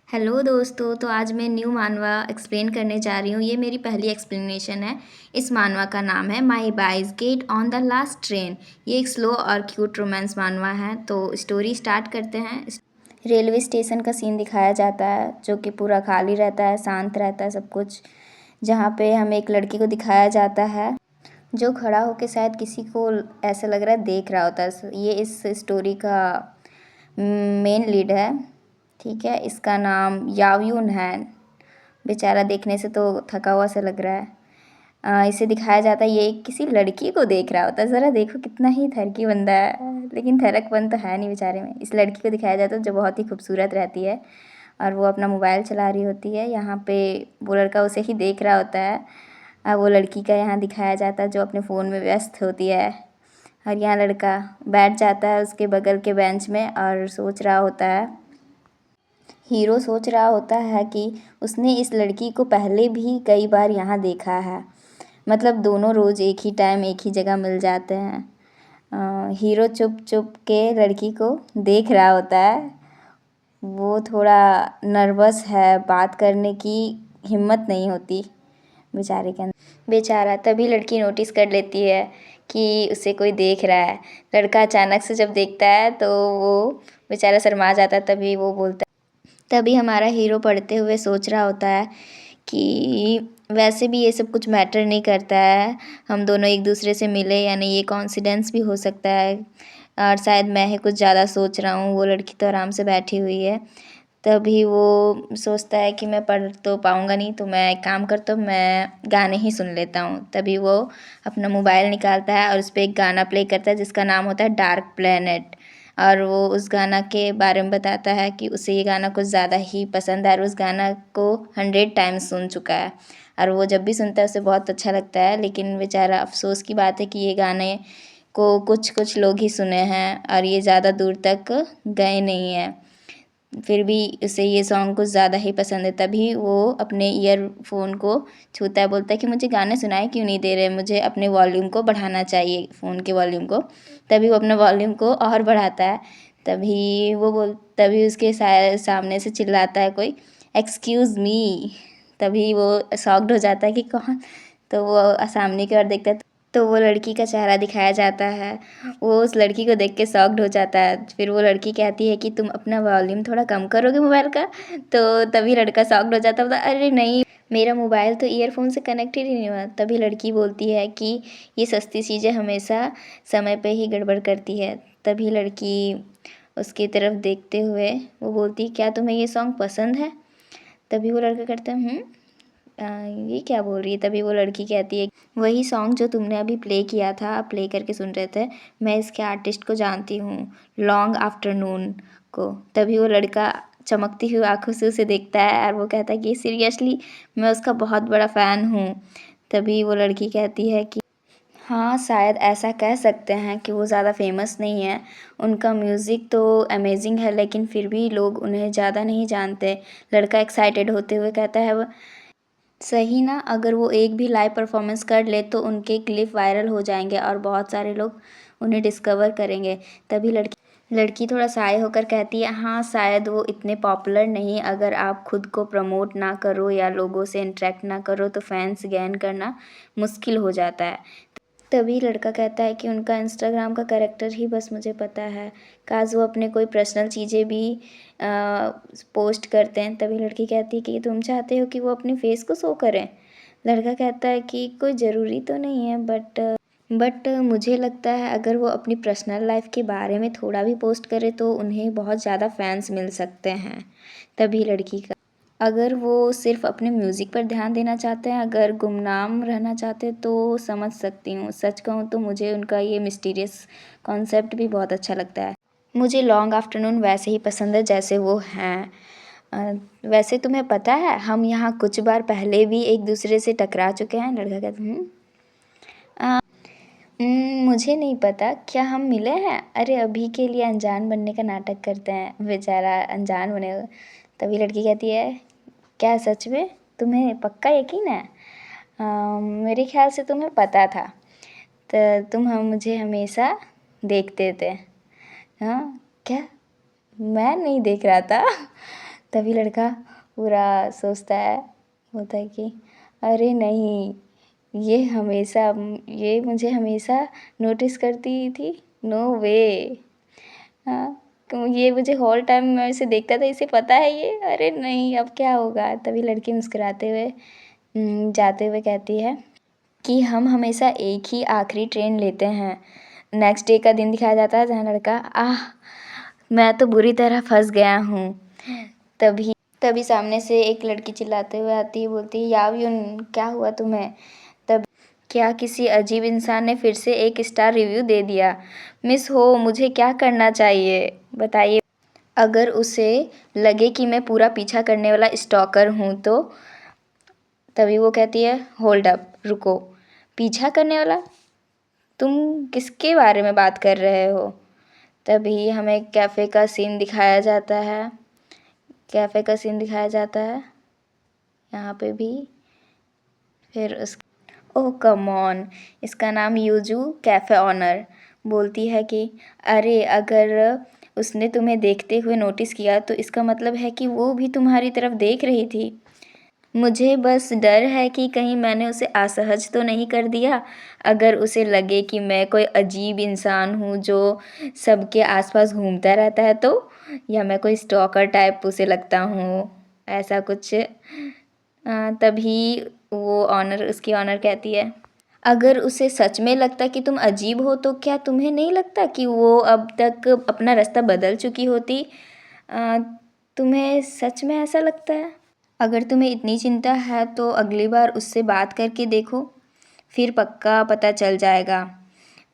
Hello दोस्तों, तो आज मैं न्यू मानवा एक्सप्लेन करने जा रही हूँ। ये मेरी पहली एक्सप्लेनेशन है। इस मानवा का नाम है my boys get on the last train. ये एक स्लो और क्यूट रोमांस मानवा है। तो स्टोरी स्टार्ट करते हैं। रेलवे स्टेशन का सीन दिखाया जाता है जो कि पूरा खाली रहता है, शांत रहता है सब कुछ। जहाँ पे हमें एक लड़की को दिखाया जाता है जो खड़ा होकर शायद किसी को ऐसा लग रहा है देख रहा होता है। ये इस स्टोरी का मेन लीड है। ठीक है, इसका नाम यावयून है। बेचारा देखने से तो थका हुआ सा लग रहा है। इसे दिखाया जाता है ये किसी लड़की को देख रहा होता है। ज़रा देखो कितना ही थरकी बंदा है, लेकिन थरकपन तो है नहीं बेचारे में। इस लड़की को दिखाया जाता है जो बहुत ही खूबसूरत रहती है और वो अपना मोबाइल चला रही होती है। यहाँ पे वो लड़का उसे ही देख रहा होता है। वो लड़की का यहाँ दिखाया जाता है जो अपने फ़ोन में व्यस्त होती है। और यहाँ लड़का बैठ जाता है उसके बगल के बेंच में और सोच रहा होता है। हीरो सोच रहा होता है कि उसने इस लड़की को पहले भी कई बार यहाँ देखा है। मतलब दोनों रोज़ एक ही टाइम एक ही जगह मिल जाते हैं। हीरो चुप चुप के लड़की को देख रहा होता है। वो थोड़ा नर्वस है, बात करने की हिम्मत नहीं होती बेचारे के अंदर। बेचारा तभी लड़की नोटिस कर लेती है कि उसे कोई देख रहा है। लड़का अचानक से जब देखता है तो वो बेचारा शर्मा जाता है। तभी वो बोलता है, तभी हमारा हीरो पढ़ते हुए सोच रहा होता है कि वैसे भी ये सब कुछ मैटर नहीं करता है। हम दोनों एक दूसरे से मिले या नहीं ये कोइंसिडेंस भी हो सकता है और शायद मैं ही कुछ ज़्यादा सोच रहा हूँ। वो लड़की तो आराम से बैठी हुई है। तभी वो सोचता है कि मैं पढ़ तो पाऊँगा नहीं, तो मैं एक काम करता हूँ, मैं गाने ही सुन लेता हूँ। तभी वो अपना मोबाइल निकालता है और उस पर एक गाना प्ले करता है जिसका नाम होता है डार्क प्लेनेट। और वो उस गाना के बारे में बताता है कि उसे ये गाना कुछ ज़्यादा ही पसंद है और उस गाना को 100 टाइम्स सुन चुका है। और वो जब भी सुनता है उसे बहुत अच्छा लगता है। लेकिन बेचारा अफसोस की बात है कि ये गाने को कुछ कुछ लोग ही सुने हैं और ये ज़्यादा दूर तक गए नहीं हैं। फिर भी उसे ये सॉन्ग कुछ ज़्यादा ही पसंद है। तभी वो अपने ईयरफोन को छूता है, बोलता है कि मुझे गाने सुनाई क्यों नहीं दे रहे, मुझे अपने वॉल्यूम को बढ़ाना चाहिए, फ़ोन के वॉल्यूम को। तभी वो अपना वॉल्यूम को और बढ़ाता है। तभी उसके सामने से चिल्लाता है कोई, एक्सक्यूज़ मी। तभी वो शॉक्ड हो जाता है कि कौन। तो वो सामने की ओर देखता है तो वो लड़की का चेहरा दिखाया जाता है। वो उस लड़की को देख के शॉक्ड हो जाता है। फिर वो लड़की कहती है कि तुम अपना वॉल्यूम थोड़ा कम करोगे मोबाइल का। तो तभी लड़का शॉक्ड हो जाता है, बोलता अरे नहीं, मेरा मोबाइल तो ईयरफोन से कनेक्टेड ही नहीं हुआ। तभी लड़की बोलती है कि ये सस्ती चीज़ें हमेशा समय पे ही गड़बड़ करती है। तभी लड़की उसकी तरफ देखते हुए वो बोलती, क्या तुम्हें ये सॉन्ग पसंद है? तभी वो लड़का करता है ये क्या बोल रही है? तभी वो लड़की कहती है, वही सॉन्ग जो तुमने अभी प्ले किया था, आप प्ले करके सुन रहे थे, मैं इसके आर्टिस्ट को जानती हूँ, लॉन्ग आफ्टरनून को। तभी वो लड़का चमकती हुई आंखों से उसे देखता है और वो कहता है कि सीरियसली मैं उसका बहुत बड़ा फ़ैन हूँ। तभी वो लड़की कहती है कि हाँ, शायद ऐसा कह सकते हैं कि वो ज़्यादा फेमस नहीं है। उनका म्यूज़िक तो अमेजिंग है लेकिन फिर भी लोग उन्हें ज़्यादा नहीं जानते। लड़का एक्साइटेड होते हुए कहता है, सही ना, अगर वो एक भी लाइव परफॉर्मेंस कर ले तो उनके क्लिप वायरल हो जाएंगे और बहुत सारे लोग उन्हें डिस्कवर करेंगे। तभी लड़की थोड़ा साय होकर कहती है, हाँ शायद वो इतने पॉपुलर नहीं, अगर आप खुद को प्रमोट ना करो या लोगों से इंटरेक्ट ना करो तो फैंस गेन करना मुश्किल हो जाता है। तभी लड़का कहता है कि उनका इंस्टाग्राम का कैरेक्टर ही बस मुझे पता है, काश वो अपने कोई पर्सनल चीज़ें भी पोस्ट करते हैं। तभी लड़की कहती है कि तुम चाहते हो कि वो अपने फेस को शो करें? लड़का कहता है कि कोई ज़रूरी तो नहीं है, बट मुझे लगता है अगर वो अपनी पर्सनल लाइफ के बारे में थोड़ा भी पोस्ट करे तो उन्हें बहुत ज़्यादा फैंस मिल सकते हैं। तभी लड़की का, अगर वो सिर्फ अपने म्यूज़िक पर ध्यान देना चाहते हैं, अगर गुमनाम रहना चाहते हैं तो समझ सकती हूँ। सच कहूँ तो मुझे उनका ये मिस्टीरियस कॉन्सेप्ट भी बहुत अच्छा लगता है। मुझे लॉन्ग आफ्टरनून वैसे ही पसंद है जैसे वो हैं। वैसे तुम्हें पता है हम यहाँ कुछ बार पहले भी एक दूसरे से टकरा चुके हैं? लड़का कहता है, मुझे नहीं पता, क्या हम मिले हैं? अरे अभी के लिए अनजान बनने का नाटक करते हैं, बेचारा अनजान बने। तभी लड़की कहती है, क्या सच में? तुम्हें पक्का यकीन है? मेरे ख्याल से तुम्हें पता था, तो तुम मुझे हमेशा देखते थे। हाँ क्या? मैं नहीं देख रहा था? तभी लड़का पूरा सोचता है, होता है कि अरे नहीं, ये मुझे हमेशा नोटिस करती थी, नो वे। हाँ, तो ये मुझे हॉल टाइम मैं इसे देखता था, इसे पता है ये, अरे नहीं अब क्या होगा। तभी लड़की मुस्कुराते हुए जाते हुए कहती है कि हम हमेशा एक ही आखिरी ट्रेन लेते हैं। नेक्स्ट डे का दिन दिखाया जाता है जहाँ लड़का मैं तो बुरी तरह फंस गया हूँ। तभी तभी सामने से एक लड़की चिल्लाते हुए आती है, बोलती है यावियुन क्या हुआ तुम्हें। तब क्या किसी अजीब इंसान ने फिर से 1 स्टार रिव्यू दे दिया। मिस हो, मुझे क्या करना चाहिए बताइए। अगर उसे लगे कि मैं पूरा पीछा करने वाला स्टॉकर हूँ तो। तभी वो कहती है होल्ड अप, रुको, पीछा करने वाला, तुम किसके बारे में बात कर रहे हो। तभी हमें कैफ़े का सीन दिखाया जाता है, यहाँ पे भी। फिर ओह कम ऑन, इसका नाम यूजू कैफ़े ऑनर। बोलती है कि अरे अगर उसने तुम्हें देखते हुए नोटिस किया तो इसका मतलब है कि वो भी तुम्हारी तरफ देख रही थी। मुझे बस डर है कि कहीं मैंने उसे असहज तो नहीं कर दिया। अगर उसे लगे कि मैं कोई अजीब इंसान हूँ जो सबके आसपास घूमता रहता है तो, या मैं कोई स्टॉकर टाइप उसे लगता हूँ, ऐसा कुछ। तभी उसकी ऑनर कहती है अगर उसे सच में लगता कि तुम अजीब हो तो क्या तुम्हें नहीं लगता कि वो अब तक अपना रास्ता बदल चुकी होती। तुम्हें सच में ऐसा लगता है। अगर तुम्हें इतनी चिंता है तो अगली बार उससे बात करके देखो, फिर पक्का पता चल जाएगा।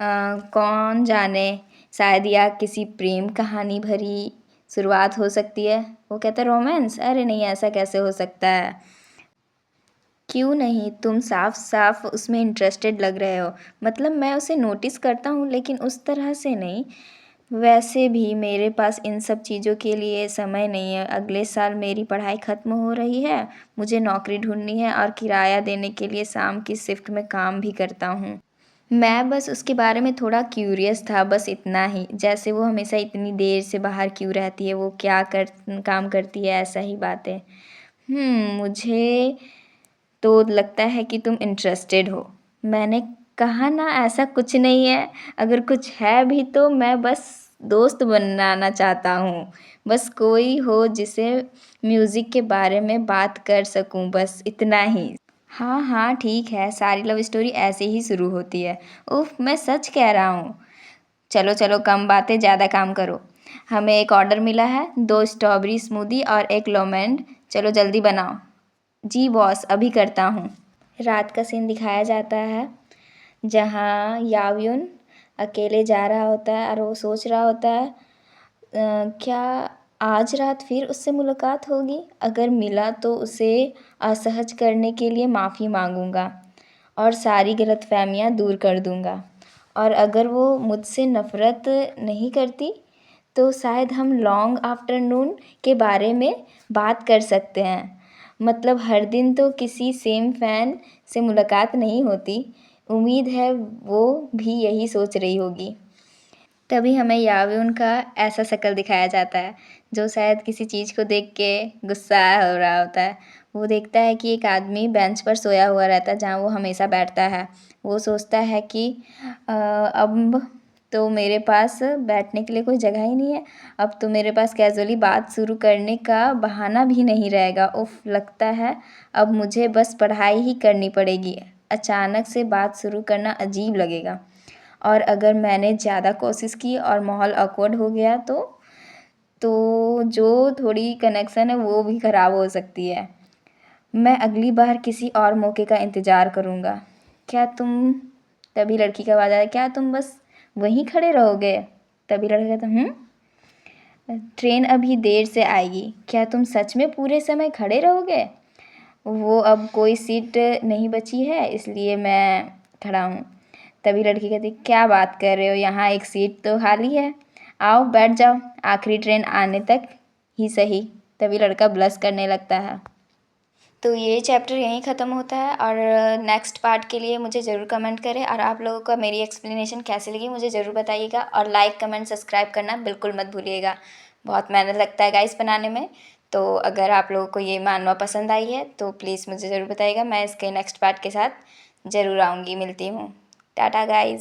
कौन जाने, शायद या किसी प्रेम कहानी भरी शुरुआत हो सकती है। वो कहता है रोमांस, अरे नहीं ऐसा कैसे हो सकता है। क्यों नहीं, तुम साफ साफ उसमें इंटरेस्टेड लग रहे हो। मतलब मैं उसे नोटिस करता हूँ लेकिन उस तरह से नहीं। वैसे भी मेरे पास इन सब चीज़ों के लिए समय नहीं है। अगले साल मेरी पढ़ाई ख़त्म हो रही है, मुझे नौकरी ढूंढनी है और किराया देने के लिए शाम की शिफ्ट में काम भी करता हूँ। मैं बस उसके बारे में थोड़ा क्यूरियस था, बस इतना ही। जैसे वो हमेशा इतनी देर से बाहर क्यों रहती है, वो क्या काम करती है, ऐसा ही बातें। मुझे तो लगता है कि तुम इंटरेस्टेड हो। मैंने कहा ना ऐसा कुछ नहीं है, अगर कुछ है भी तो मैं बस दोस्त बनाना चाहता हूँ। बस कोई हो जिसे म्यूज़िक के बारे में बात कर सकूँ, बस इतना ही। हाँ हाँ ठीक है, सारी लव स्टोरी ऐसे ही शुरू होती है। उफ, मैं सच कह रहा हूँ। चलो चलो कम बातें ज़्यादा काम करो। हमें एक ऑर्डर मिला है, 2 स्ट्रॉबेरी स्मूदी और 1 लोमेंड। चलो जल्दी बनाओ। जी बॉस, अभी करता हूँ। रात का सीन दिखाया जाता है जहाँ यावयुन अकेले जा रहा होता है और वो सोच रहा होता है क्या आज रात फिर उससे मुलाकात होगी। अगर मिला तो उसे असहज करने के लिए माफ़ी मांगूंगा और सारी गलतफहमियाँ दूर कर दूंगा। और अगर वो मुझसे नफ़रत नहीं करती तो शायद हम लॉन्ग आफ्टरनून के बारे में बात कर सकते हैं। मतलब हर दिन तो किसी सेम फ़ैन से मुलाकात नहीं होती। उम्मीद है वो भी यही सोच रही होगी। तभी हमें याविउन का ऐसा शक्ल दिखाया जाता है जो शायद किसी चीज़ को देख के गुस्सा हो रहा होता है। वो देखता है कि एक आदमी बेंच पर सोया हुआ रहता है जहाँ वो हमेशा बैठता है। वो सोचता है कि अब तो मेरे पास बैठने के लिए कोई जगह ही नहीं है। अब तो मेरे पास कैजुअली बात शुरू करने का बहाना भी नहीं रहेगा। उफ, लगता है अब मुझे बस पढ़ाई ही करनी पड़ेगी। अचानक से बात शुरू करना अजीब लगेगा और अगर मैंने ज़्यादा कोशिश की और माहौल ऑकवर्ड हो गया तो जो थोड़ी कनेक्शन है वो भी ख़राब हो सकती है। मैं अगली बार किसी और मौके का इंतज़ार करूँगा। क्या तुम तभी लड़की का आवाज़ आया, क्या तुम बस वहीं खड़े रहोगे। तभी लड़का कहता ट्रेन अभी देर से आएगी, क्या तुम सच में पूरे समय खड़े रहोगे। वो अब कोई सीट नहीं बची है इसलिए मैं खड़ा हूँ। तभी लड़की कहती क्या बात कर रहे हो, यहाँ एक सीट तो खाली है, आओ बैठ जाओ, आखिरी ट्रेन आने तक ही सही। तभी लड़का ब्लश करने लगता है। तो ये चैप्टर यहीं ख़त्म होता है और नेक्स्ट पार्ट के लिए मुझे ज़रूर कमेंट करें और आप लोगों को मेरी एक्सप्लेनेशन कैसी लगी मुझे ज़रूर बताइएगा और लाइक कमेंट सब्सक्राइब करना बिल्कुल मत भूलिएगा। बहुत मेहनत लगता है गाइस बनाने में। तो अगर आप लोगों को ये मानवा पसंद आई है तो प्लीज़ मुझे ज़रूर बताइएगा, मैं इसके नेक्स्ट पार्ट के साथ ज़रूर आऊँगी। मिलती हूँ। टाटा गाइज़।